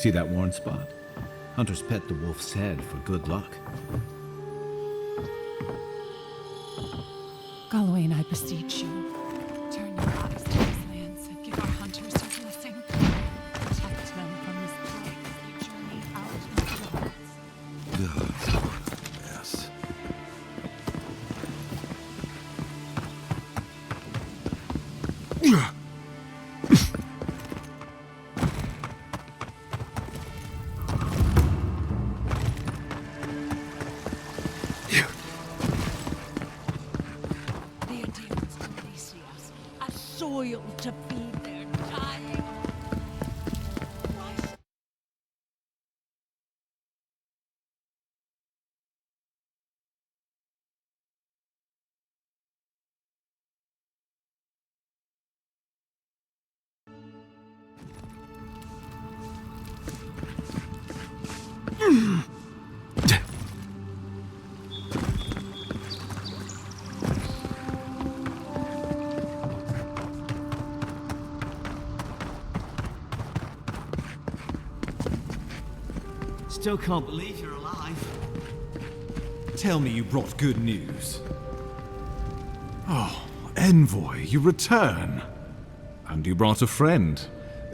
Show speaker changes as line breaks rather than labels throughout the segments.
See that worn spot? Hunters pet the wolf's head for good luck.
Gawain, I beseech you, turn your eyes to these lands and give our hunters your blessing. Protect them from this plague as they journey out into the woods.
Yes.
Their demons already see us, a soil to feed their dying. Why
Still can't believe you're alive.
Tell me you brought good news. Oh, Envoy, you return. And you brought a friend.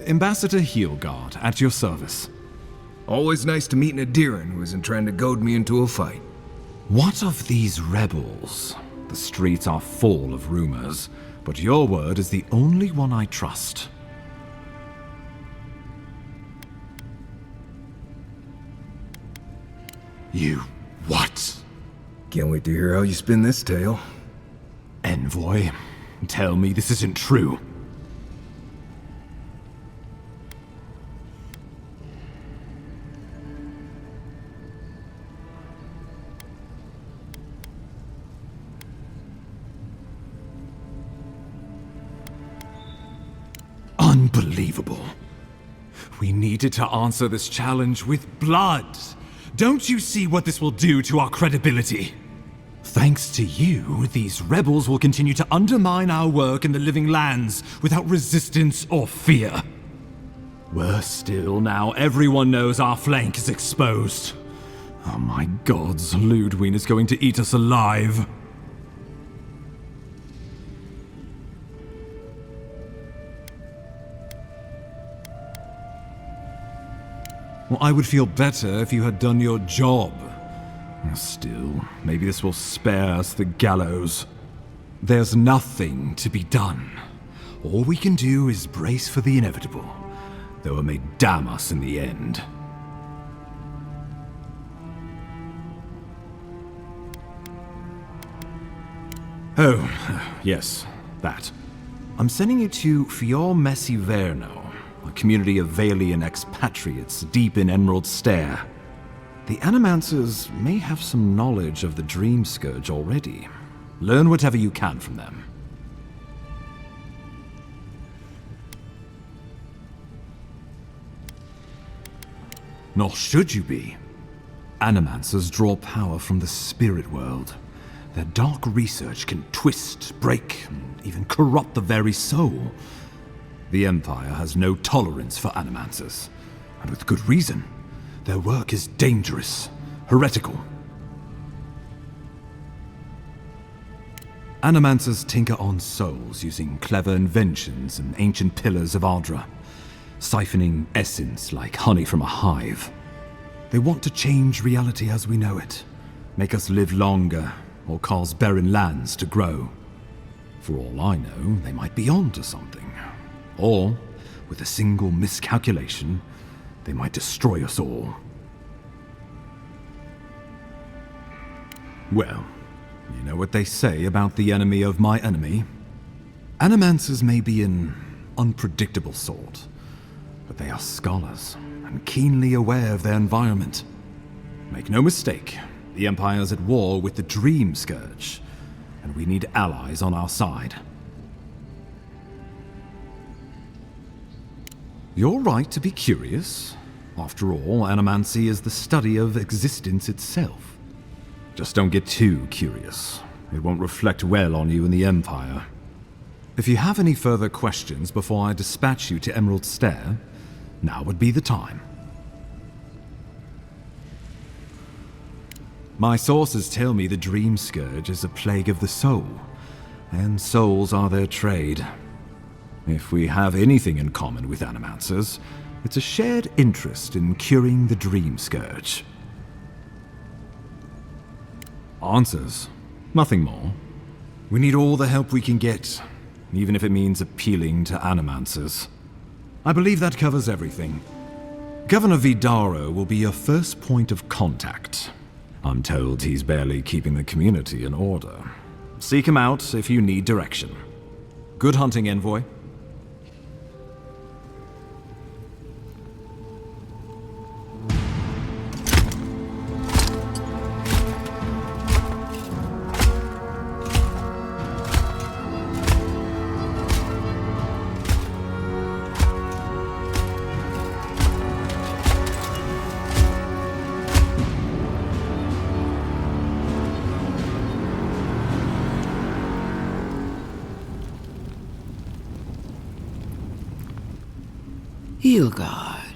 Ambassador Heelguard, at your service.
Always nice to meet an Adiran who isn't trying to goad me into a fight.
What of these rebels? The streets are full of rumors, but your word is the only one I trust. You what?
Can't wait to hear how you spin this tale.
Envoy, tell me this isn't true. Unbelievable. We needed to answer this challenge with blood. Don't you see what this will do to our credibility? Thanks to you, these rebels will continue to undermine our work in the Living Lands without resistance or fear. Worse still, now everyone knows our flank is exposed. Oh my gods, Ludwig is going to eat us alive. Well, I would feel better if you had done your job. Still, maybe this will spare us the gallows. There's nothing to be done. All we can do is brace for the inevitable, though it may damn us in the end. Oh, yes, that. I'm sending it to Fior Messi Verno, a community of Valian expatriates deep in Emerald Stair. The Animancers may have some knowledge of the Dream Scourge already. Learn whatever you can from them. Nor should you be. Animancers draw power from the spirit world. Their dark research can twist, break, and even corrupt the very soul. The Empire has no tolerance for Animancers, and with good reason. Their work is dangerous, heretical. Animancers tinker on souls using clever inventions and ancient pillars of Ardra, siphoning essence like honey from a hive. They want to change reality as we know it, make us live longer, or cause barren lands to grow. For all I know, they might be on to something. Or, with a single miscalculation, they might destroy us all. Well, you know what they say about the enemy of my enemy? Animancers may be an unpredictable sort, but they are scholars and keenly aware of their environment. Make no mistake, the Empire's at war with the Dream Scourge, and we need allies on our side. You're right to be curious. After all, Animancy is the study of existence itself. Just don't get too curious. It won't reflect well on you in the Empire. If you have any further questions before I dispatch you to Emerald Stair, now would be the time. My sources tell me the Dream Scourge is a plague of the soul, and souls are their trade. If we have anything in common with Animancers, it's a shared interest in curing the Dream Scourge. Answers. Nothing more. We need all the help we can get, even if it means appealing to Animancers. I believe that covers everything. Governor Vidaro will be your first point of contact. I'm told he's barely keeping the community in order. Seek him out if you need direction. Good hunting, Envoy.
Hilgard.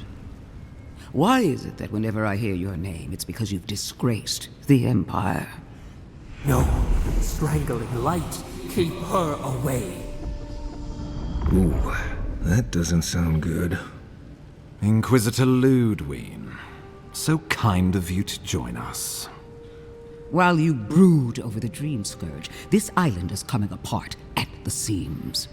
Why is it that whenever I hear your name, it's because you've disgraced the Empire?
No, strangling light. Keep her away.
Ooh, that doesn't sound good.
Inquisitor Ludwig, so kind of you to join us.
While you brood over the Dream Scourge, this island is coming apart at the seams.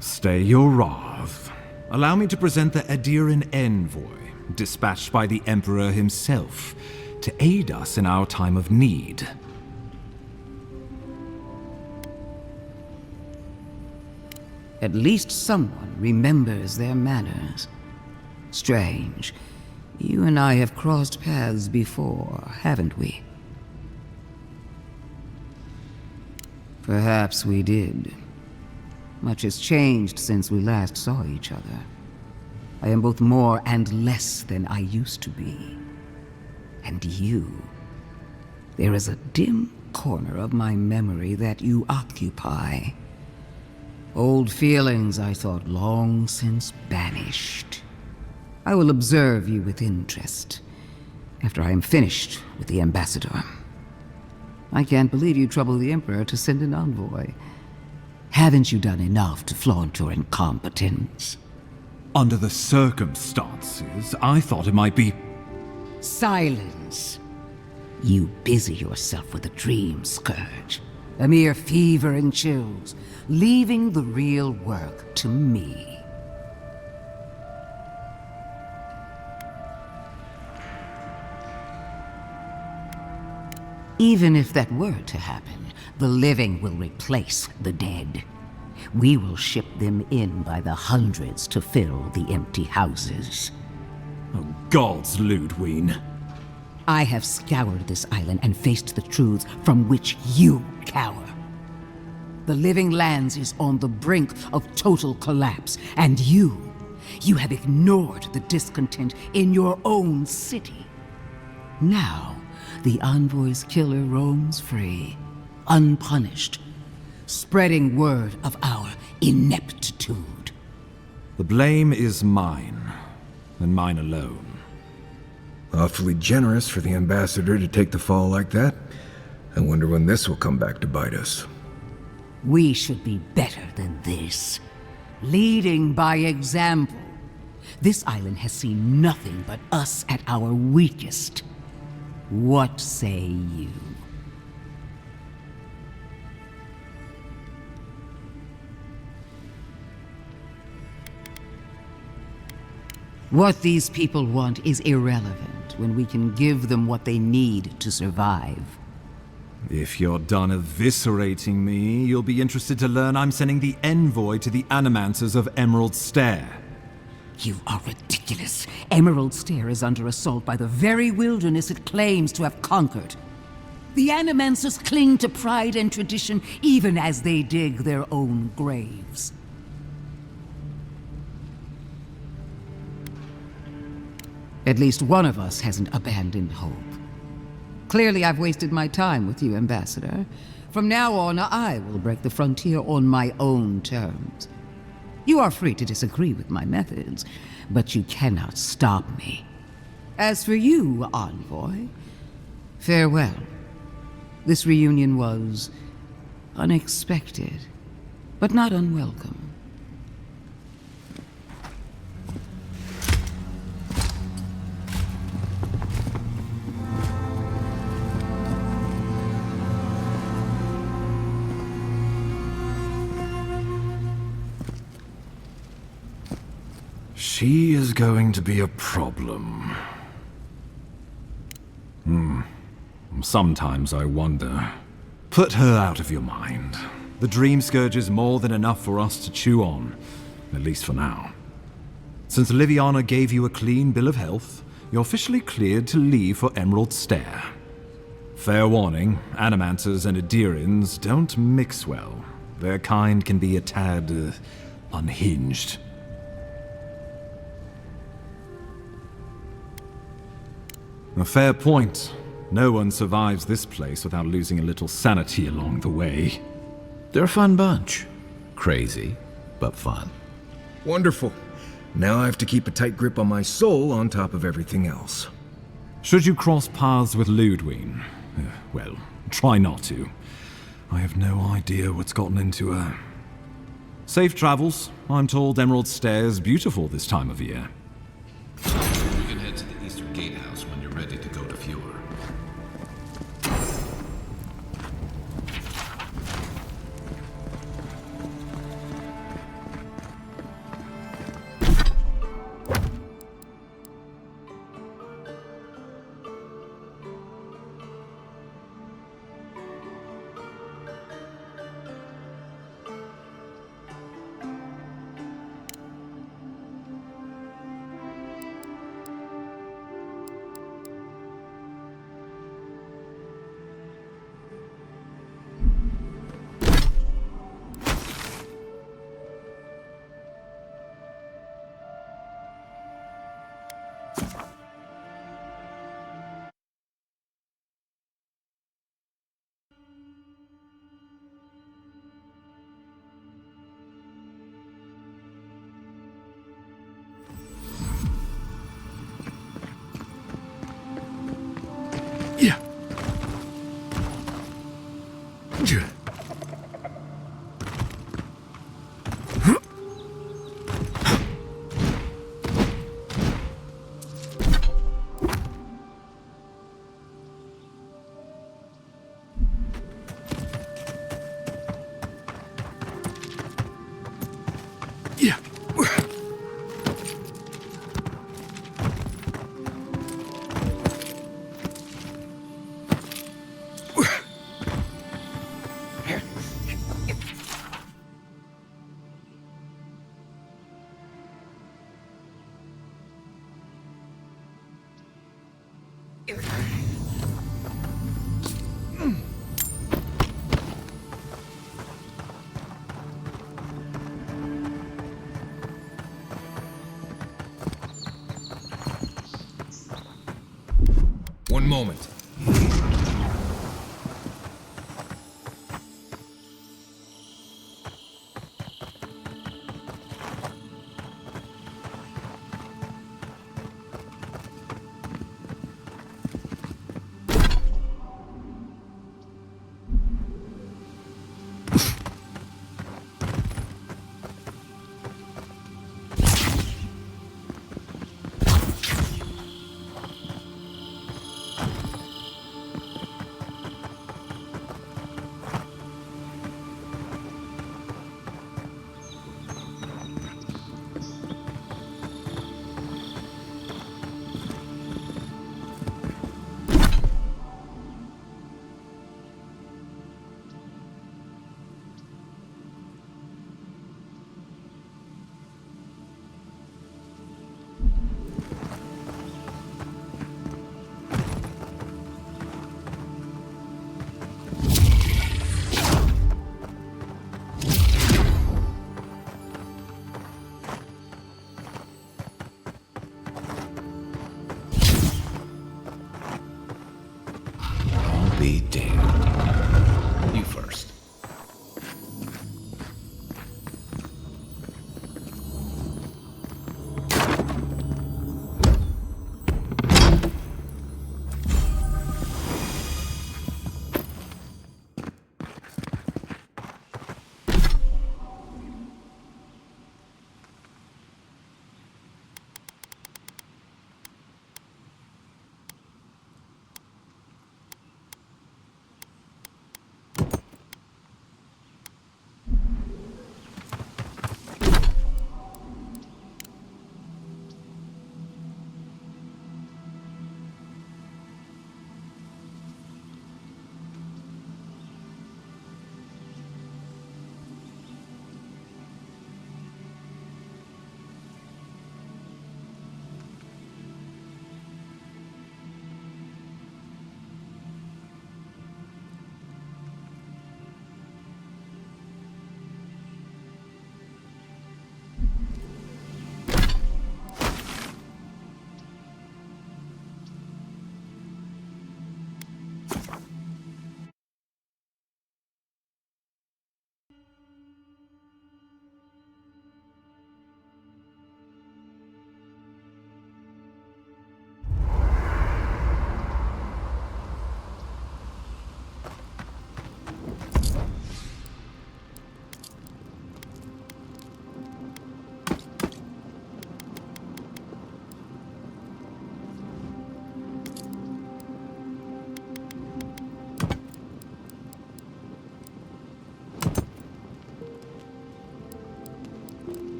Stay your wrath. Allow me to present the Adiran Envoy, dispatched by the Emperor himself, to aid us in our time of need.
At least someone remembers their manners. Strange. You and I have crossed paths before, haven't we? Perhaps we did. Much has changed since we last saw each other. I am both more and less than I used to be. And you... there is a dim corner of my memory that you occupy. Old feelings I thought long since banished. I will observe you with interest after I am finished with the ambassador. I can't believe you troubled the Emperor to send an envoy. Haven't you done enough to flaunt your incompetence?
Under the circumstances, I thought it might be...
Silence. You busy yourself with a dream scourge, a mere fever and chills, leaving the real work to me. Even if that were to happen, the living will replace the dead. We will ship them in by the hundreds to fill the empty houses.
Oh, gods, Ludwig.
I have scoured this island and faced the truths from which you cower. The Living Lands is on the brink of total collapse, and you have ignored the discontent in your own city. Now, the Envoy's killer roams free, unpunished, spreading word of our ineptitude.
The blame is mine, and mine alone.
Awfully generous for the ambassador to take the fall like that. I wonder when this will come back to bite us.
We should be better than this. Leading by example. This island has seen nothing but us at our weakest. What say you? What these people want is irrelevant when we can give them what they need to survive.
If you're done eviscerating me, you'll be interested to learn I'm sending the envoy to the Animancers of Emerald Stair.
You are ridiculous. Emerald Stair is under assault by the very wilderness it claims to have conquered. The Animancers cling to pride and tradition even as they dig their own graves. At least one of us hasn't abandoned hope. Clearly I've wasted my time with you, Ambassador. From now on, I will break the frontier on my own terms. You are free to disagree with my methods, but you cannot stop me. As for you, Envoy, Farewell. This reunion was unexpected, but not unwelcome.
She is going to be a problem. Sometimes I wonder. Put her out of your mind. The Dream Scourge is more than enough for us to chew on, at least for now. Since Liviana gave you a clean bill of health, you're officially cleared to leave for Emerald Stair. Fair warning, Animancers and Adirians don't mix well. Their kind can be a tad unhinged. A fair point. No one survives this place without losing a little sanity along the way.
They're a fun bunch. Crazy, but fun.
Wonderful. Now I have to keep a tight grip on my soul on top of everything else.
Should you cross paths with Ludwig, well, try not to. I have no idea what's gotten into her. Safe travels. I'm told Emerald Stair is beautiful this time of year.
You can head to the Eastern Gatehouse when you're ready to go to Fjord.
One moment.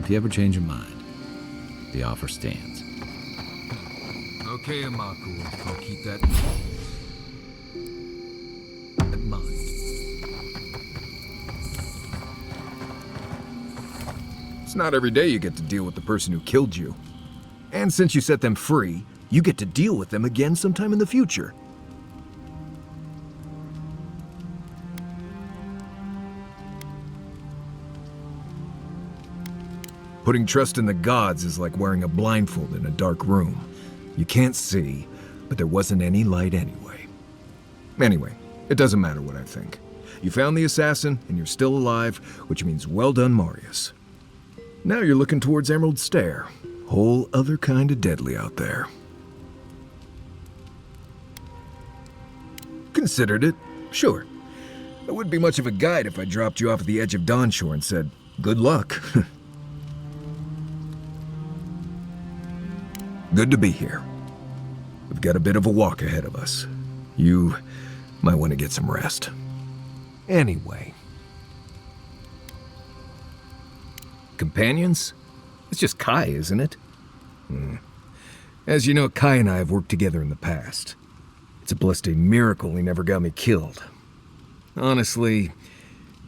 if you ever change your mind, the offer stands.
Okay, Amaku. I'll keep that in mind. It's not every day you get to deal with the person who killed you. And since you set them free, you get to deal with them again sometime in the future. Putting trust in the gods is like wearing a blindfold in a dark room. You can't see, but there wasn't any light anyway. Anyway, it doesn't matter what I think. You found the assassin, and you're still alive, which means well done, Marius. Now you're looking towards Emerald Stair. Whole other kind of deadly out there. Considered it, sure. I wouldn't be much of a guide if I dropped you off at the edge of Dawnshore and said, good luck. Good to be here. We've got a bit of a walk ahead of us. You might want to get some rest. Anyway. Companions? It's just Kai, isn't it? As you know, Kai and I have worked together in the past. It's a blessed miracle he never got me killed. Honestly,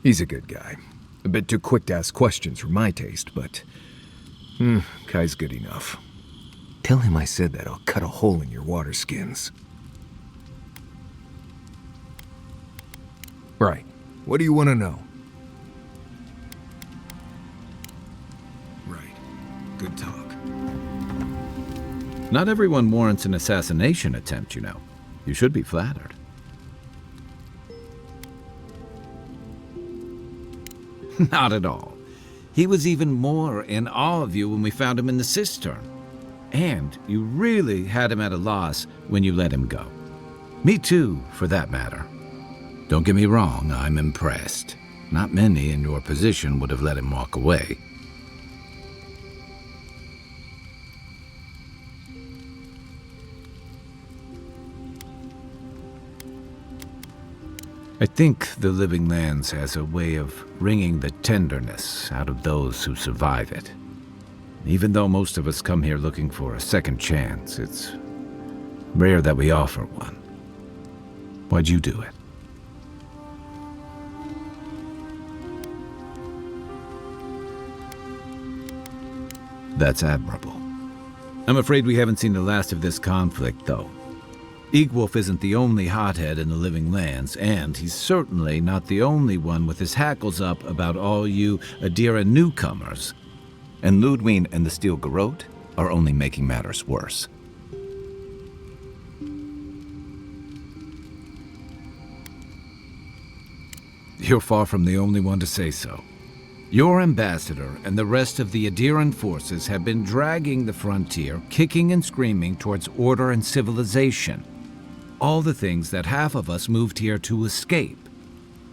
he's a good guy. A bit too quick to ask questions for my taste, but Kai's good enough. Tell him I said that I'll cut a hole in your water skins. Right. What do you want to know? Right. Good talk.
Not everyone warrants an assassination attempt, you know. You should be flattered. Not at all. He was even more in awe of you when we found him in the cistern. And you really had him at a loss when you let him go. Me too, for that matter. Don't get me wrong, I'm impressed. Not many in your position would have let him walk away. I think the Living Lands has a way of wringing the tenderness out of those who survive it. Even though most of us come here looking for a second chance, it's rare that we offer one. Why'd you do it? That's admirable. I'm afraid we haven't seen the last of this conflict, though. Eagwolf isn't the only hothead in the Living Lands, and he's certainly not the only one with his hackles up about all you Adira newcomers. And Ludwig and the Steel Garrote are only making matters worse. You're far from the only one to say so. Your ambassador and the rest of the Adiran forces have been dragging the frontier, kicking and screaming towards order and civilization. All the things that half of us moved here to escape.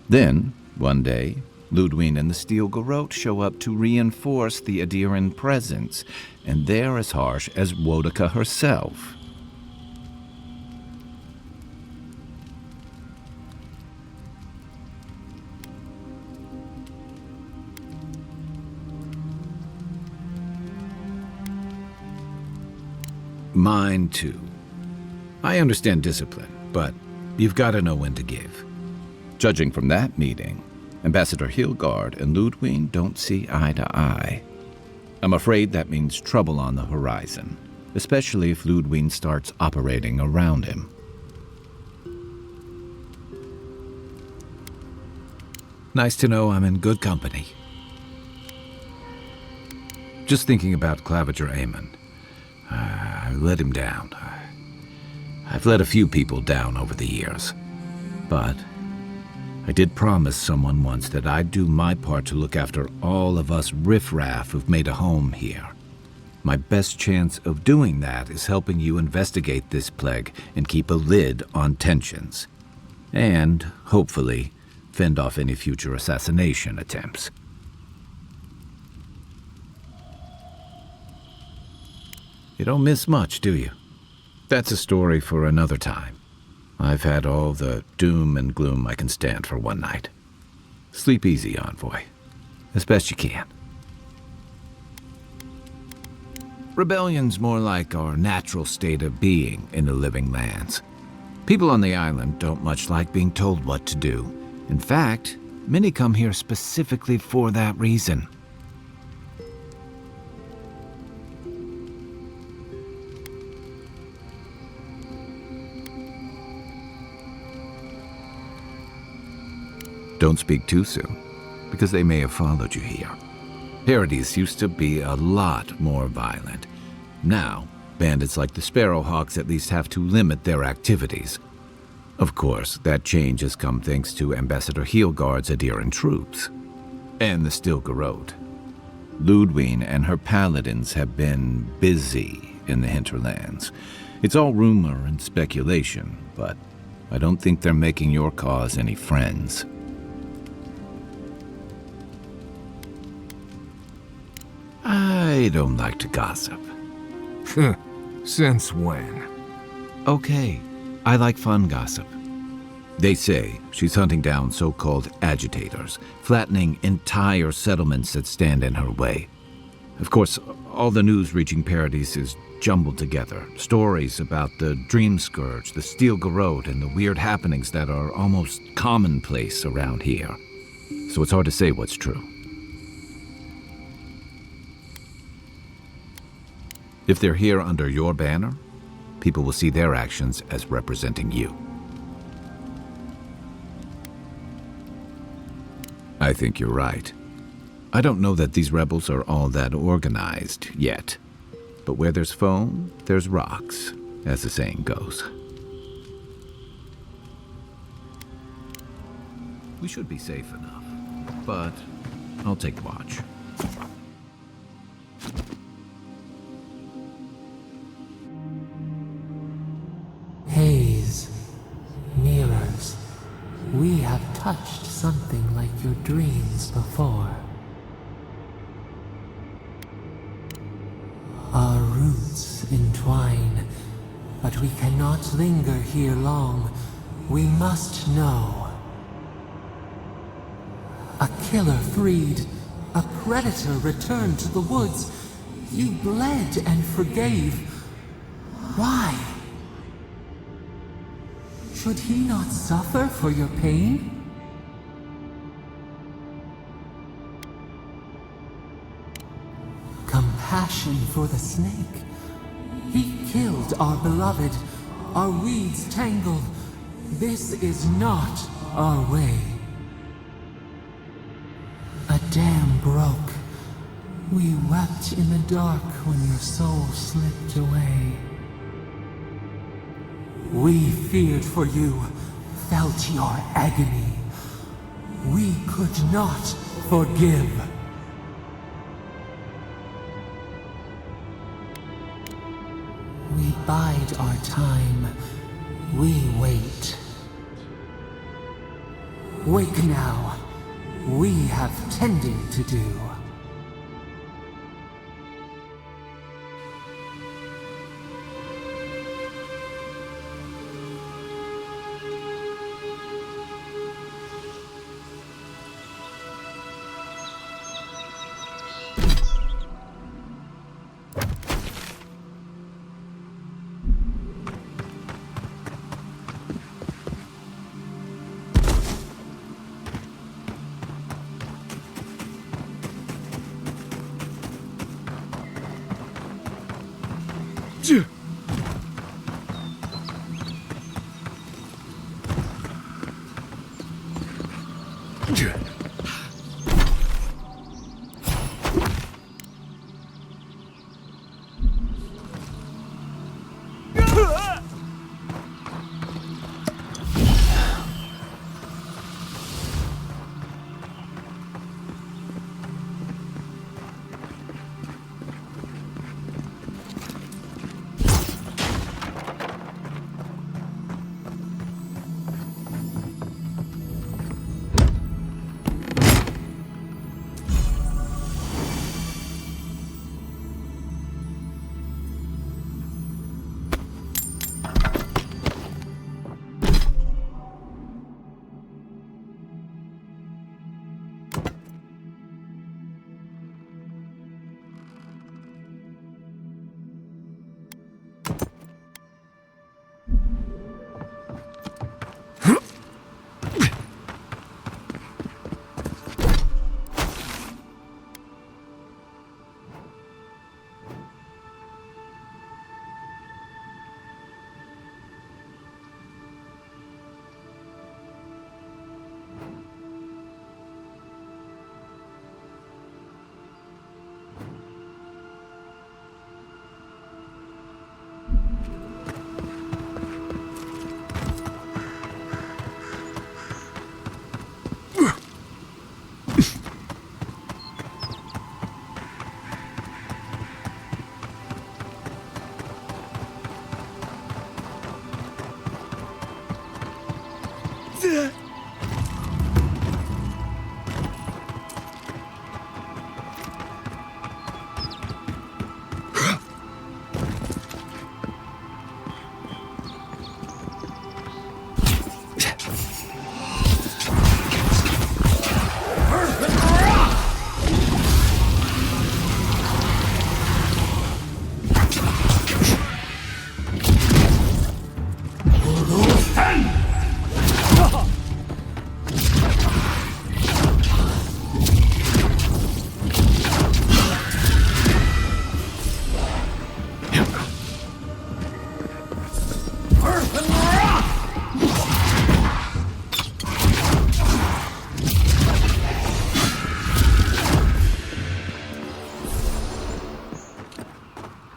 Then, one day, Ludwig and the Steel Garrote show up to reinforce the Adiran presence, and they're as harsh as Wodaka herself. Mine too. I understand discipline, but you've got to know when to give. Judging from that meeting, Ambassador Hilgard and Ludwig don't see eye to eye. I'm afraid that means trouble on the horizon, especially if Ludwig starts operating around him. Nice to know I'm in good company. Just thinking about Claviger Amon. I let him down. I've let a few people down over the years, but I did promise someone once that I'd do my part to look after all of us riffraff who've made a home here. My best chance of doing that is helping you investigate this plague and keep a lid on tensions. And, hopefully, fend off any future assassination attempts. You don't miss much, do you? That's a story for another time. I've had all the doom and gloom I can stand for one night. Sleep easy, Envoy. As best you can. Rebellion's more like our natural state of being in the living lands. People on the island don't much like being told what to do. In fact, many come here specifically for that reason. Don't speak too soon, because they may have followed you here. Paradise used to be a lot more violent. Now, bandits like the Sparrowhawks at least have to limit their activities. Of course, that change has come thanks to Ambassador Heelguard's adherent troops. And the Stilgarode. Ludwine and her paladins have been busy in the hinterlands. It's all rumor and speculation, but I don't think they're making your cause any friends. I don't like to gossip.
Since when?
Okay, I like fun gossip. They say she's hunting down so-called agitators, flattening entire settlements that stand in her way. Of course, all the news reaching Paradise is jumbled together. Stories about the Dream Scourge, the Stilgarode, and the weird happenings that are almost commonplace around here. So it's hard to say what's true. If they're here under your banner, people will see their actions as representing you. I think you're right. I don't know that these rebels are all that organized yet. But where there's foam, there's rocks, as the saying goes. We should be safe enough, but I'll take watch.
Haze, mirrors, we have touched something like your dreams before. Our roots entwine, but we cannot linger here long. We must know. A killer freed, a predator returned to the woods. You bled and forgave. Why? Should he not suffer for your pain? Compassion for the snake. He killed our beloved. Our weeds tangled. This is not our way. A dam broke. We wept in the dark when your soul slipped away. We feared for you, felt your agony. We could not forgive. We bide our time. We wait. Wake now. We have tending to do.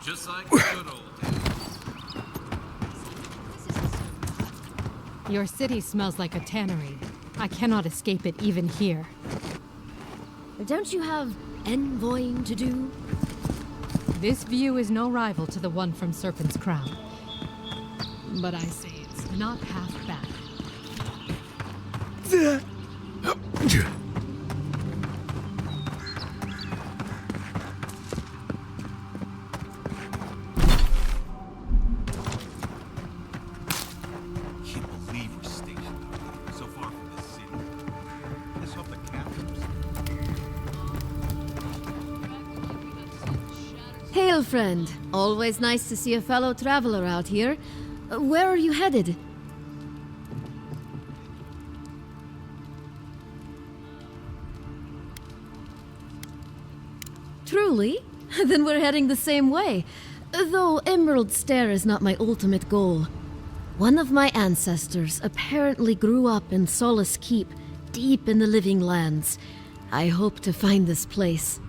Just like the good old days.
Your city smells like a tannery. I cannot escape it even here.
Don't you have envoying to do?
This view is no rival to the one from Serpent's Crown. But I say it's not half bad.
Can't believe we're stationed out here, so far from this city. Let's hope the captain's.
Hail, friend. Always nice to see a fellow traveler out here. Where are you headed? Truly? Then we're heading the same way. Though Emerald Stair is not my ultimate goal. One of my ancestors apparently grew up in Solace Keep, deep in the Living Lands. I hope to find this place.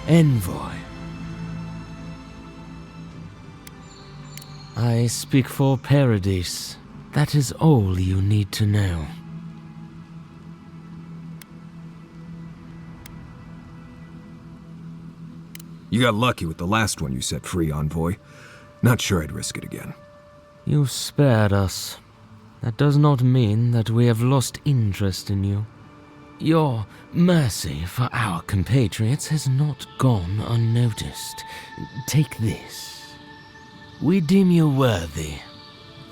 Envoy. I speak for Paradise. That is all you need to know.
You got lucky with the last one you set free, Envoy. Not sure I'd risk it again.
You spared us. That does not mean that we have lost interest in you. Your mercy for our compatriots has not gone unnoticed. Take this. We deem you worthy.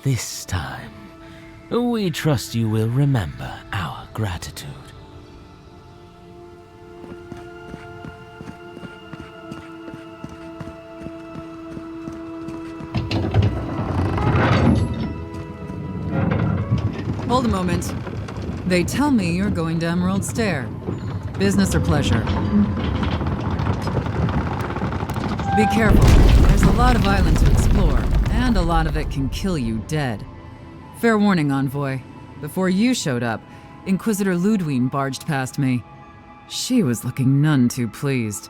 This time. We trust you will remember our gratitude.
Hold a moment. They tell me you're going to Emerald Stair. Business or pleasure? Be careful. There's a lot of island to explore, and a lot of it can kill you dead. Fair warning, Envoy. Before you showed up, Inquisitor Ludwine barged past me. She was looking none too pleased.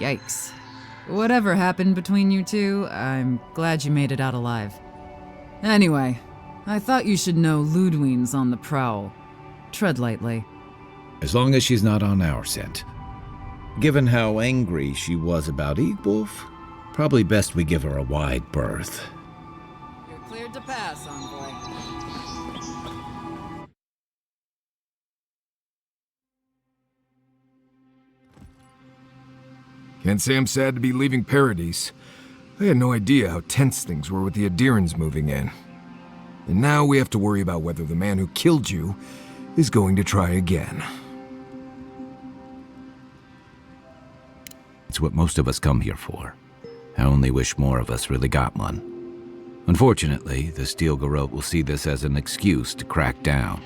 Yikes. Whatever happened between you two, I'm glad you made it out alive. Anyway, I thought you should know Ludwine's on the prowl. Tread lightly.
As long as she's not on our scent. Given how angry she was about Eagwolf, probably best we give her a wide berth.
You're cleared to pass, Envoy.
Can't say I'm sad to be leaving Paradise. I had no idea how tense things were with the Adirans moving in. And now we have to worry about whether the man who killed you is going to try again.
It's what most of us come here for. I only wish more of us really got one. Unfortunately, the Steel Garrote will see this as an excuse to crack down.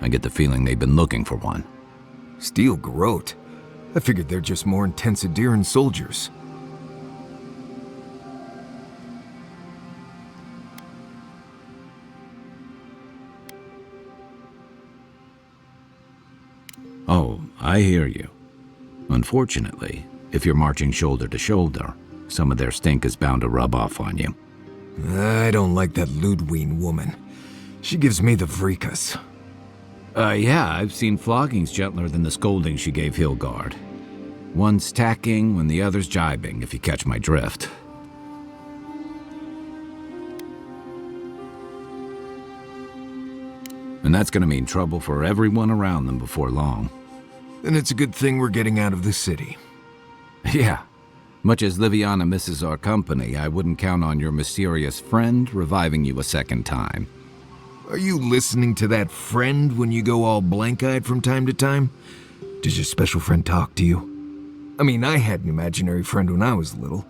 I get the feeling they've been looking for one.
Steel Garrote? I figured they're just more intense Adiran soldiers.
Oh, I hear you. Unfortunately, if you're marching shoulder to shoulder, some of their stink is bound to rub off on you.
I don't like that Ludwine woman. She gives me the vrikas.
Yeah, I've seen floggings gentler than the scolding she gave Hilgard. One's tacking when the other's jibing, if you catch my drift. And that's gonna mean trouble for everyone around them before long.
Then it's a good thing we're getting out of the city.
Yeah. Much as Liviana misses our company, I wouldn't count on your mysterious friend reviving you a second time.
Are you listening to that friend when you go all blank-eyed from time to time? Does your special friend talk to you? I mean, I had an imaginary friend when I was little,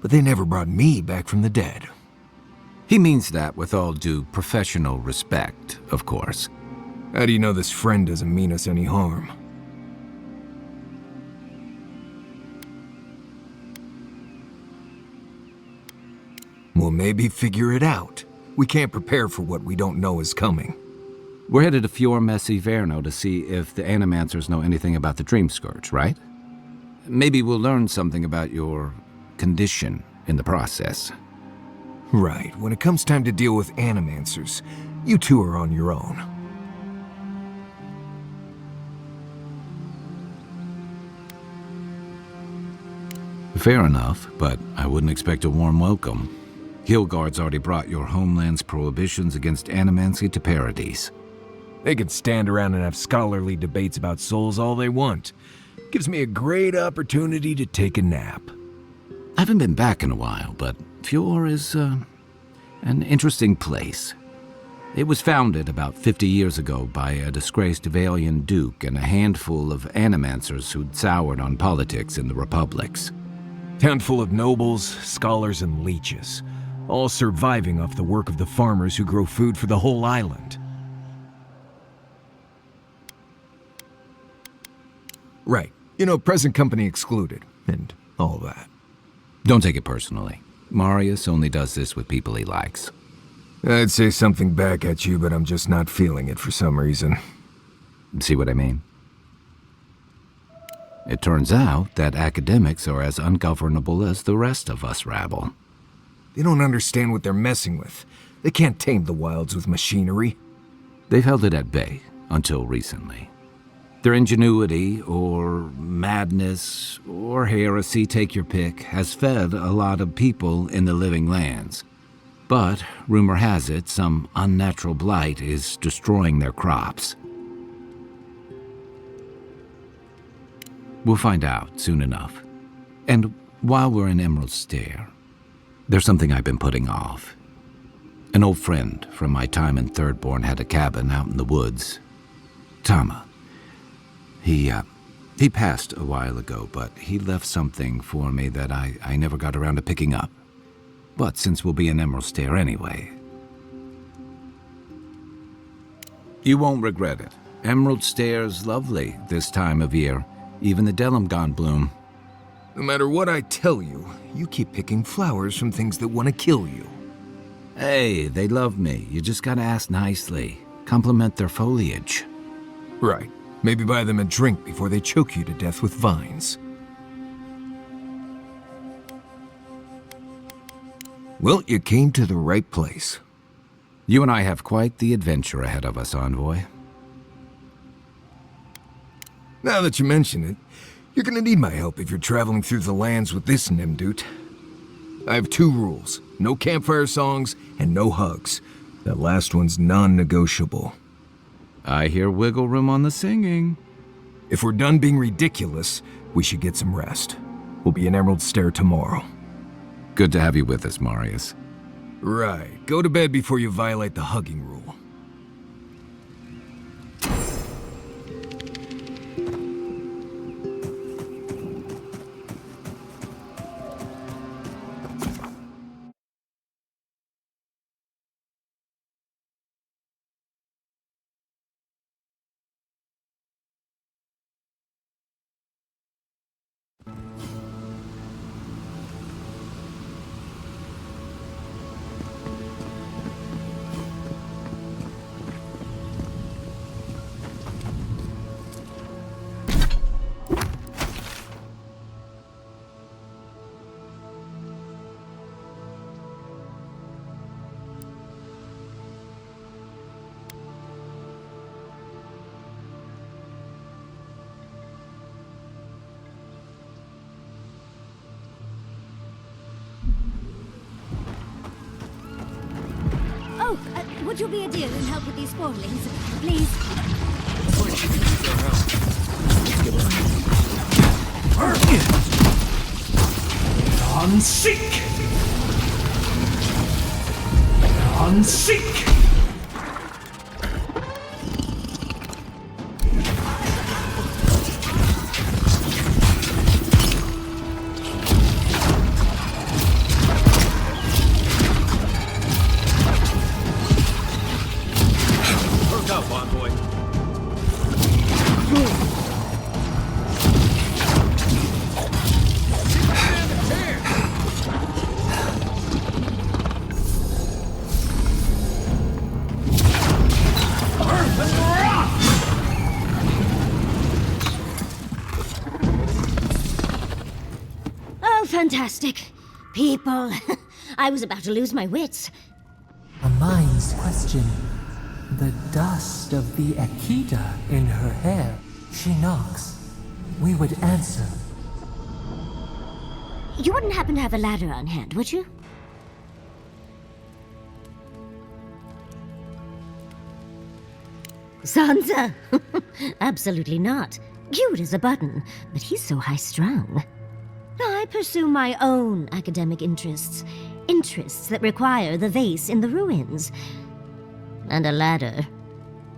but they never brought me back from the dead.
He means that with all due professional respect, of course.
How do you know this friend doesn't mean us any harm? Well, maybe figure it out. We can't prepare for what we don't know is coming.
We're headed to Fior Messi Verno to see if the Animancers know anything about the Dream Scourge, right? Maybe we'll learn something about your condition in the process.
Right. When it comes time to deal with Animancers, you two are on your own.
Fair enough, but I wouldn't expect a warm welcome. Hilgard's already brought your homeland's prohibitions against Animancy to Paradise.
They can stand around and have scholarly debates about souls all they want. Gives me a great opportunity to take a nap.
I haven't been back in a while, but Fior is, an interesting place. It was founded about 50 years ago by a disgraced Valian duke and a handful of Animancers who'd soured on politics in the republics.
Town full of nobles, scholars, and leeches, all surviving off the work of the farmers who grow food for the whole island. Right. You know, present company excluded, and all that.
Don't take it personally. Marius only does this with people he likes.
I'd say something back at you, but I'm just not feeling it for some reason.
See what I mean? It turns out that academics are as ungovernable as the rest of us rabble.
They don't understand what they're messing with. They can't tame the wilds with machinery.
They've held it at bay, until recently. Their ingenuity, or madness, or heresy, take your pick, has fed a lot of people in the living lands. But, rumor has it, some unnatural blight is destroying their crops. We'll find out soon enough. And while we're in Emerald Stair, there's something I've been putting off. An old friend from my time in Thirdborn had a cabin out in the woods. Tama. He passed a while ago, but he left something for me that I never got around to picking up. But since we'll be in Emerald Stair anyway... You won't regret it. Emerald Stair's lovely this time of year. Even the Delimgon bloom.
No matter what I tell you, you keep picking flowers from things that want to kill you.
Hey, they love me. You just gotta ask nicely. Compliment their foliage.
Right. Maybe buy them a drink before they choke you to death with vines. Well, you came to the right place.
You and I have quite the adventure ahead of us, Envoy.
Now that you mention it, you're gonna need my help if you're traveling through the lands with this Nimdut. I have 2 rules. No campfire songs and no hugs. That last one's non-negotiable.
I hear wiggle room on the singing.
If we're done being ridiculous, we should get some rest. We'll be in Emerald Stair tomorrow.
Good to have you with us, Marius.
Right. Go to bed before you violate the hugging rule.
Oh, would you be a dear and help with these spoilings? Please?
Non-seek! Non-seek!
Perk up, Envoy.
Oh, fantastic. People. I was about to lose my wits.
A mind's question. The dust of the Akita in her hair. She knocks. We would answer.
You wouldn't happen to have a ladder on hand, would you? Sansa? Absolutely not. Cute as a button, but he's so high-strung. I pursue my own academic interests. Interests that require the vase in the ruins. And a ladder.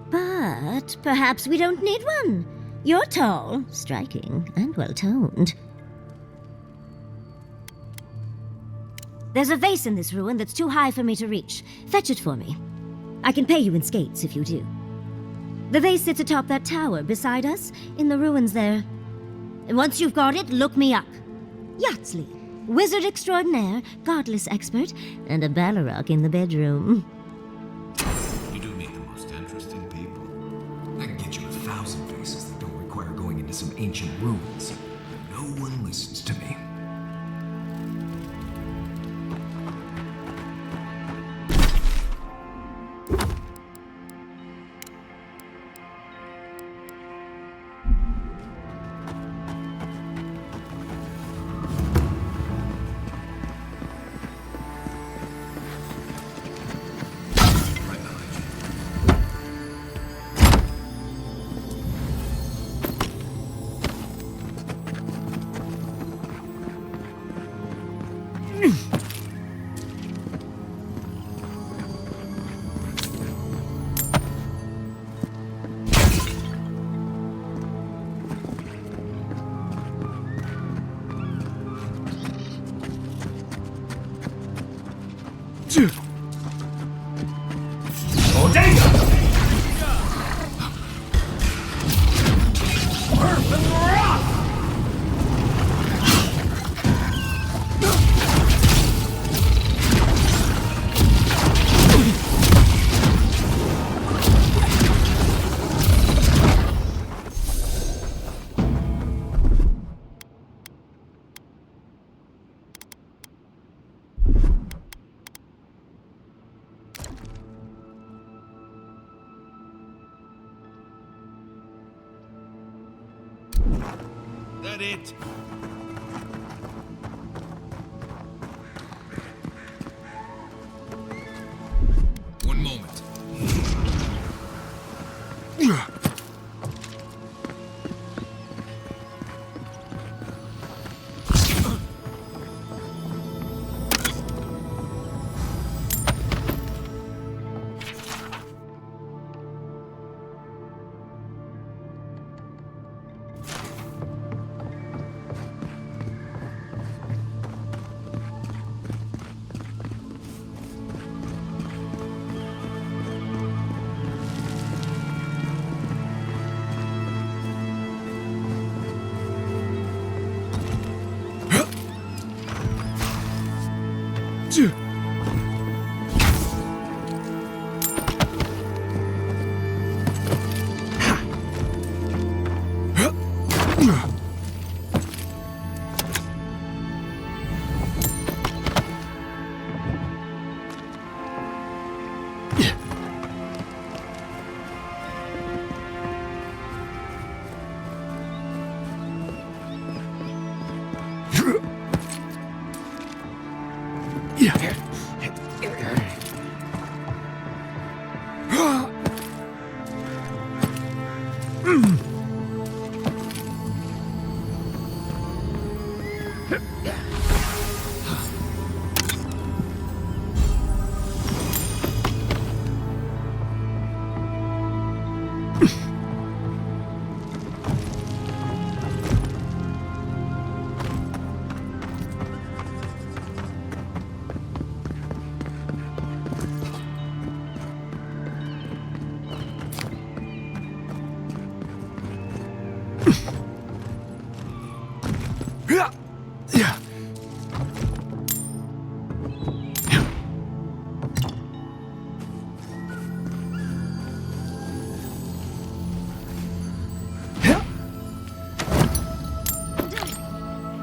But perhaps we don't need one. You're tall, striking, and well-toned. There's a vase in this ruin that's too high for me to reach. Fetch it for me. I can pay you in skates if you do. The vase sits atop that tower beside us, in the ruins there. And once you've got it, look me up. Yatsley, wizard extraordinaire, godless expert, and a Balrog in the bedroom.
You do meet the most interesting people.
I can get you 1,000 faces that don't require going into some ancient ruins. No one listens to me.
Right behind you. got it!
One moment.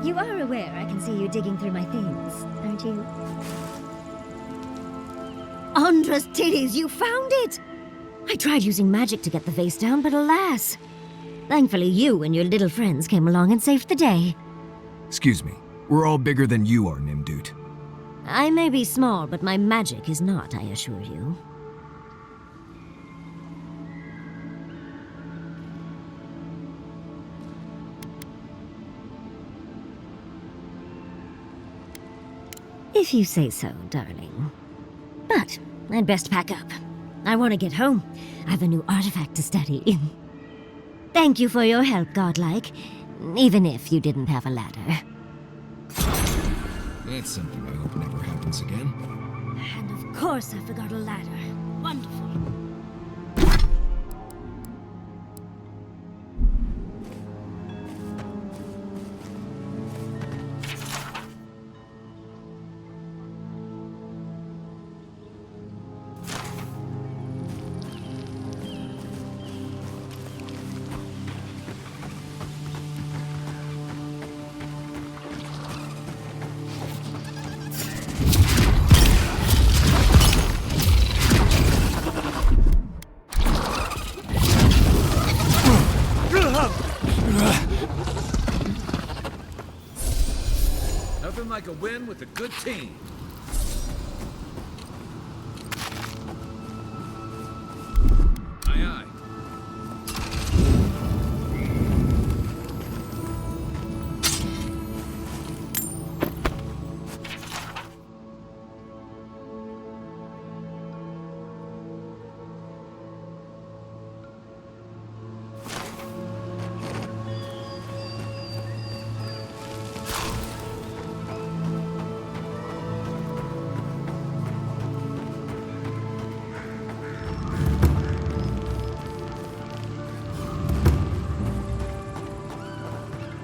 You are aware I can see you digging through my things, aren't you? Andra's titties, you found it! I tried using magic to get the vase down, but alas. Thankfully, you and your little friends came along and saved the day.
Excuse me. We're all bigger than you are, Nimdude.
I may be small, but my magic is not, I assure you. If you say so, darling. But I'd best pack up. I want to get home. I have a new artifact to study. Thank you for your help, Godlike. Even if you didn't have a ladder.
That's something I hope never happens again.
And of course I forgot a ladder. Wonderful.
Nothing like a win with a good team. Aye, aye.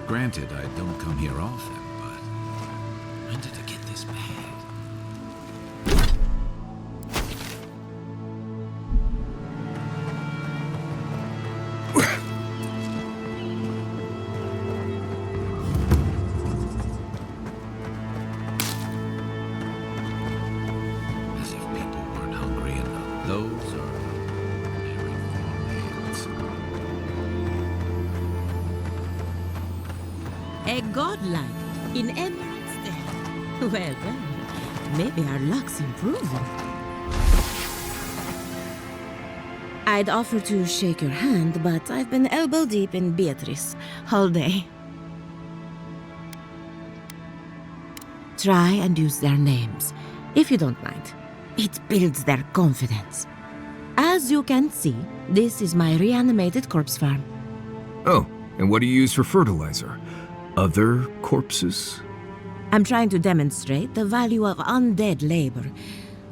Granted, I don't come here often, but when did it get this bad? As if people weren't hungry enough. Those are very farm hands.
Godlike in Emerald's Day. Well, maybe our luck's improving. I'd offer to shake your hand, but I've been elbow deep in Beatrice all day. Try and use their names, if you don't mind. It builds their confidence. As you can see, this is my reanimated corpse farm.
Oh, and what do you use for fertilizer? Other corpses?
I'm trying to demonstrate the value of undead labor,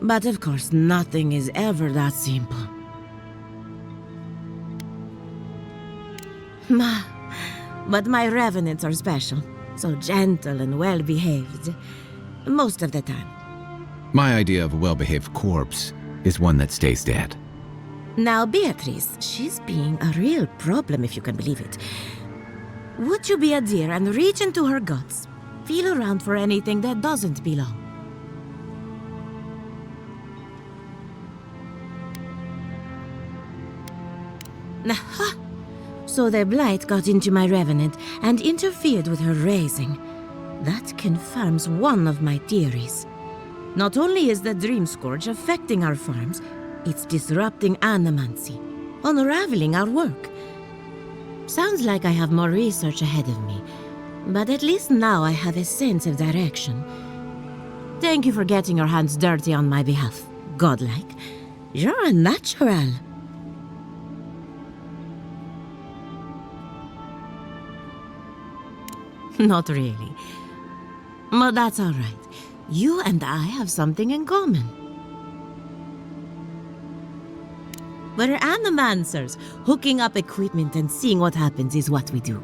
but of course nothing is ever that simple. But my revenants are special, so gentle and well-behaved, most of the time.
My idea of a well-behaved corpse is one that stays dead.
Now, Beatrice, she's being a real problem, if you can believe it. Would you be a dear and reach into her guts? Feel around for anything that doesn't belong. Aha! So the blight got into my revenant and interfered with her raising. That confirms one of my theories. Not only is the Dream Scourge affecting our farms, it's disrupting Animancy, unraveling our work. Sounds like I have more research ahead of me, but at least now I have a sense of direction. Thank you for getting your hands dirty on my behalf, Godlike. You're a natural. Not really. But that's all right. You and I have something in common. We're animancers. Hooking up equipment and seeing what happens is what we do.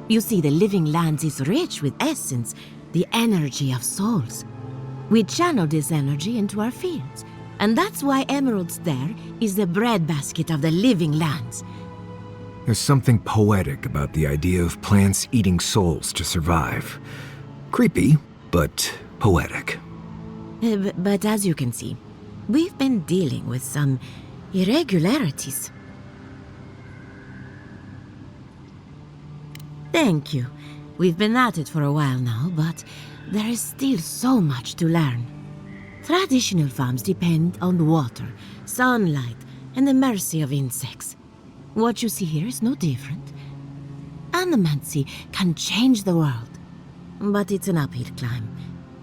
You see, the living lands is rich with essence, the energy of souls. We channel this energy into our fields, and that's why Emerald's there is the breadbasket of the living lands.
There's something poetic about the idea of plants eating souls to survive. Creepy, but poetic.
But as you can see, we've been dealing with some irregularities. Thank you. We've been at it for a while now, but there is still so much to learn. Traditional farms depend on water, sunlight, and the mercy of insects. What you see here is no different. Animancy can change the world, but it's an uphill climb.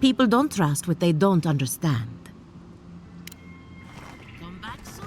People don't trust what they don't understand. Come back soon.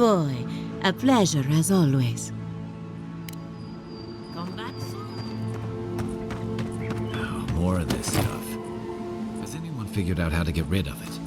Voy, a pleasure as always. Come back soon.
Oh, more of this stuff. Has anyone figured out how to get rid of it?